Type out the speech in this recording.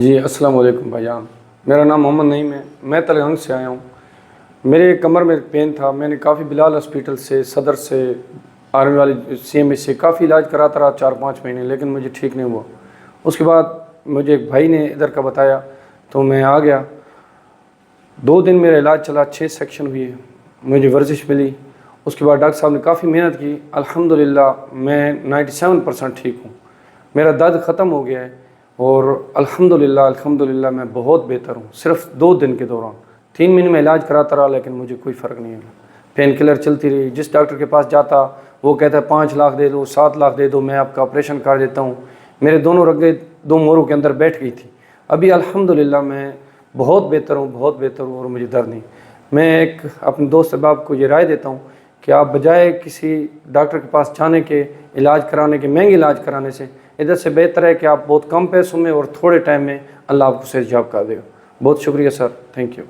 جی السلام علیکم بھائی جان، میرا نام محمد نعیم ہے، میں تلگنگ سے آیا ہوں۔ میرے کمر میں پین تھا، میں نے کافی بلال ہاسپٹل سے، صدر سے، آرمی والی CMH سے کافی علاج کراتا رہا 4-5 مہینے، لیکن مجھے ٹھیک نہیں ہوا۔ اس کے بعد مجھے ایک بھائی نے ادھر کا بتایا تو میں آ گیا۔ 2 دن میرا علاج چلا، 6 سیکشن ہوئے، مجھے ورزش ملی۔ اس کے بعد ڈاکٹر صاحب نے کافی محنت کی، الحمدللہ میں 97% ٹھیک ہوں، میرا درد ختم ہو گیا ہے اور الحمدللہ میں بہت بہتر ہوں۔ صرف 2 دن کے دوران 3 مہینے میں علاج کراتا رہا، لیکن مجھے کوئی فرق نہیں ہے۔ پین کلر چلتی رہی، جس ڈاکٹر کے پاس جاتا وہ کہتا ہے 5 لاکھ دے دو، 7 لاکھ دے دو، میں آپ کا آپریشن کر دیتا ہوں۔ میرے دونوں رگیں 2 موڑوں کے اندر بیٹھ گئی تھی۔ ابھی الحمدللہ میں بہت بہتر ہوں اور مجھے درد نہیں۔ میں ایک اپنے دوست احباب کو یہ رائے دیتا ہوں کہ آپ بجائے کسی ڈاکٹر کے پاس جانے کے، علاج کرانے کے، مہنگے علاج کرانے سے، ادھر سے بہتر ہے کہ آپ بہت کم پیسوں میں اور تھوڑے ٹائم میں اللہ آپ کو صحت یاب کر دے گا۔ بہت شکریہ سر، تھینک یو۔